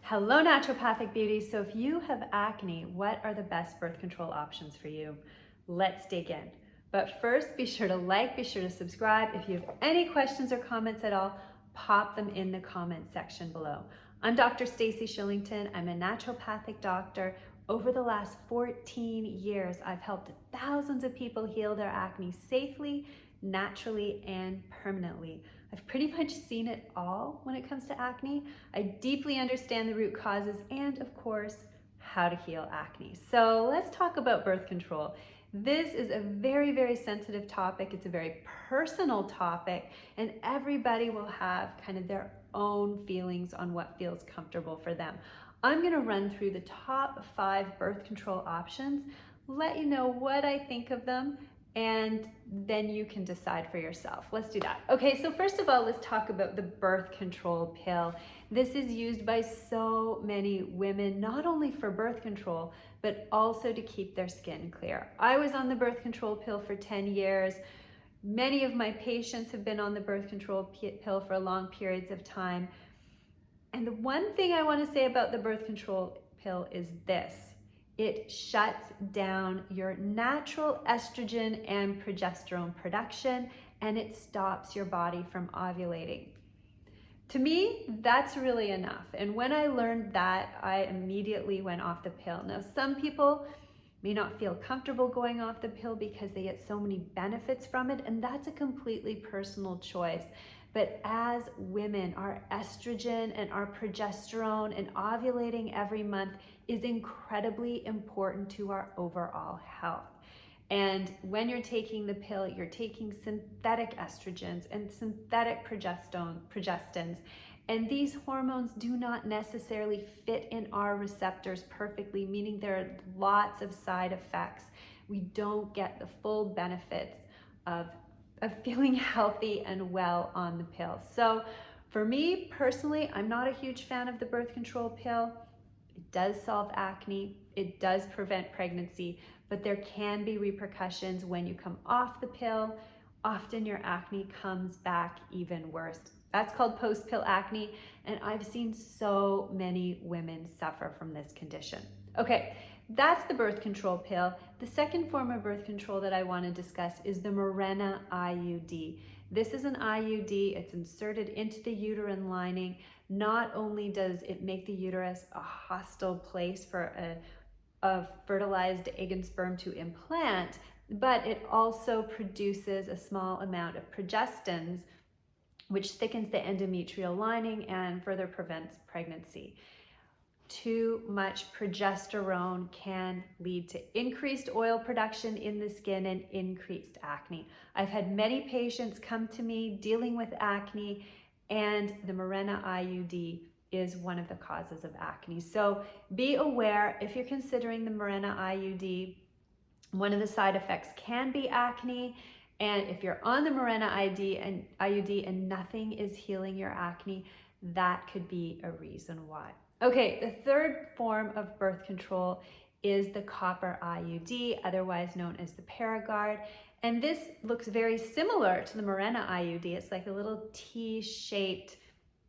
Hello, naturopathic beauties. So if you have acne, what are the best birth control options for you? Let's dig in. But first, be sure to like, be sure to subscribe. If you have any questions or comments at all, pop them in the comment section below. I'm Dr. Stacey Shillington. I'm a naturopathic doctor. Over the last 14 years, I've helped thousands of people heal their acne safely, naturally, and permanently. I've pretty much seen it all when it comes to acne. I deeply understand the root causes and, of course, how to heal acne. So let's talk about birth control. This is a very, very sensitive topic. It's a very personal topic, and everybody will have kind of their own feelings on what feels comfortable for them. I'm going to run through the top 5 birth control options, let you know what I think of them, and then you can decide for yourself. Let's do that. Okay, so first of all, let's talk about the birth control pill. This is used by so many women, not only for birth control, but also to keep their skin clear. I was on the birth control pill for 10 years. Many of my patients have been on the birth control pill for long periods of time. And the one thing I want to say about the birth control pill is this: it shuts down your natural estrogen and progesterone production, and it stops your body from ovulating. To me, that's really enough. And when I learned that, I immediately went off the pill. Now, some people may not feel comfortable going off the pill because they get so many benefits from it, and that's a completely personal choice. But as women, our estrogen and our progesterone and ovulating every month is incredibly important to our overall health. And when you're taking the pill, you're taking synthetic estrogens and synthetic progestins. And these hormones do not necessarily fit in our receptors perfectly, meaning there are lots of side effects. We don't get the full benefits of feeling healthy and well on the pill. So for me personally, I'm not a huge fan of the birth control pill. It does solve acne, it does prevent pregnancy, but there can be repercussions when you come off the pill. Often your acne comes back even worse. That's called post-pill acne, and I've seen so many women suffer from this condition. Okay, that's the birth control pill. The second form of birth control that I want to discuss is the Mirena IUD. This is an IUD, it's inserted into the uterine lining. Not only does it make the uterus a hostile place for a fertilized egg and sperm to implant, but it also produces a small amount of progestins, which thickens the endometrial lining and further prevents pregnancy. Too much progesterone can lead to increased oil production in the skin and increased acne. I've had many patients come to me dealing with acne, and the Mirena IUD is one of the causes of acne. So be aware, if you're considering the Mirena IUD, one of the side effects can be acne. And if you're on the Mirena IUD and nothing is healing your acne, that could be a reason why. Okay, the third form of birth control is the copper IUD, otherwise known as the Paragard. And this looks very similar to the Mirena IUD. It's like a little T-shaped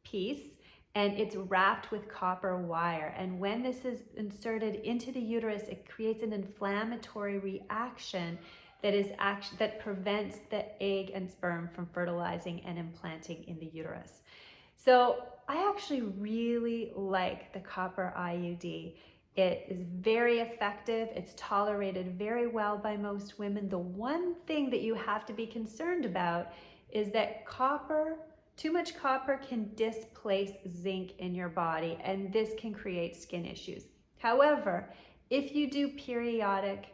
piece, and it's wrapped with copper wire. And when this is inserted into the uterus, it creates an inflammatory reaction that prevents the egg and sperm from fertilizing and implanting in the uterus. So I actually really like the copper IUD. It is very effective. It's tolerated very well by most women. The one thing that you have to be concerned about is that too much copper can displace zinc in your body, and this can create skin issues. However, if you do periodic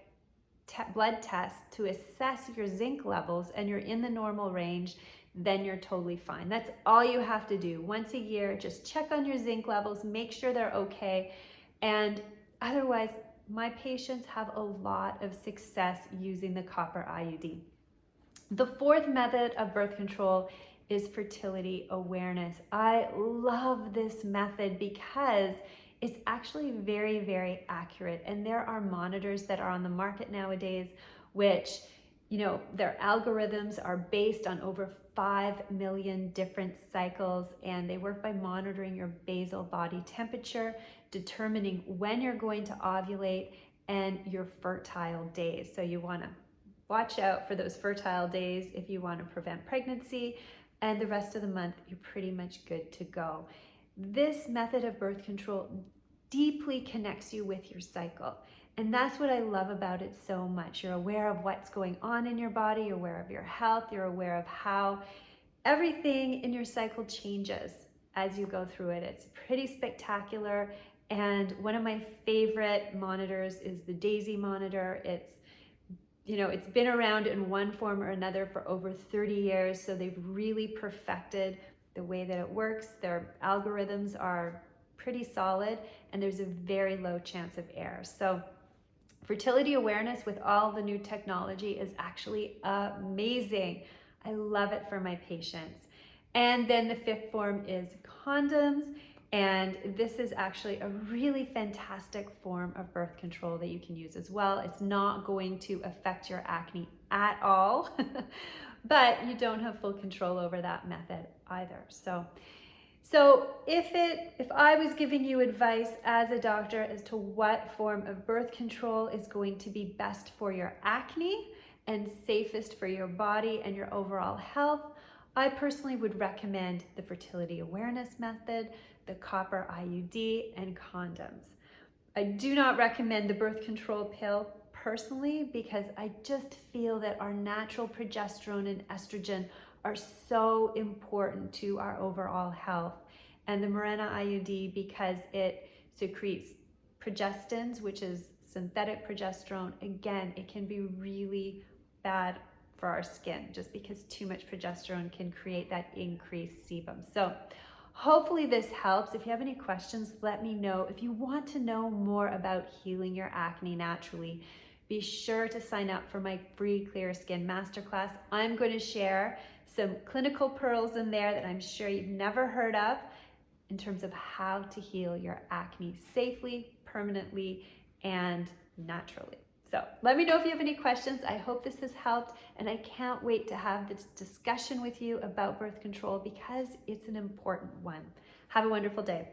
blood tests to assess your zinc levels and you're in the normal range, then you're totally fine. That's all you have to do. Once a year, just check on your zinc levels, make sure they're okay. And otherwise, my patients have a lot of success using the copper IUD. The fourth method of birth control is fertility awareness. I love this method because it's actually very, very accurate. And there are monitors that are on the market nowadays, which their algorithms are based on over 5 million different cycles, and they work by monitoring your basal body temperature, determining when you're going to ovulate, and your fertile days. So you want to watch out for those fertile days if you want to prevent pregnancy, and the rest of the month you're pretty much good to go. This method of birth control deeply connects you with your cycle. And that's what I love about it so much. You're aware of what's going on in your body, you're aware of your health, you're aware of how everything in your cycle changes as you go through it. It's pretty spectacular. And one of my favorite monitors is the Daisy monitor. It's been around in one form or another for over 30 years. So they've really perfected the way that it works. Their algorithms are pretty solid, and there's a very low chance of error. So fertility awareness with all the new technology is actually amazing. I love it for my patients. And then the fifth form is condoms. And this is actually a really fantastic form of birth control that you can use as well. It's not going to affect your acne at all, but you don't have full control over that method either. So if I was giving you advice as a doctor as to what form of birth control is going to be best for your acne and safest for your body and your overall health, I personally would recommend the fertility awareness method, the copper IUD, and condoms. I do not recommend the birth control pill personally because I just feel that our natural progesterone and estrogen are so important to our overall health. And the Mirena IUD, because it secretes progestins, which is synthetic progesterone, again, it can be really bad for our skin just because too much progesterone can create that increased sebum. So hopefully this helps. If you have any questions, let me know. If you want to know more about healing your acne naturally, be sure to sign up for my free Clear Skin Masterclass. I'm going to share some clinical pearls in there that I'm sure you've never heard of in terms of how to heal your acne safely, permanently, and naturally. So let me know if you have any questions. I hope this has helped, and I can't wait to have this discussion with you about birth control because it's an important one. Have a wonderful day.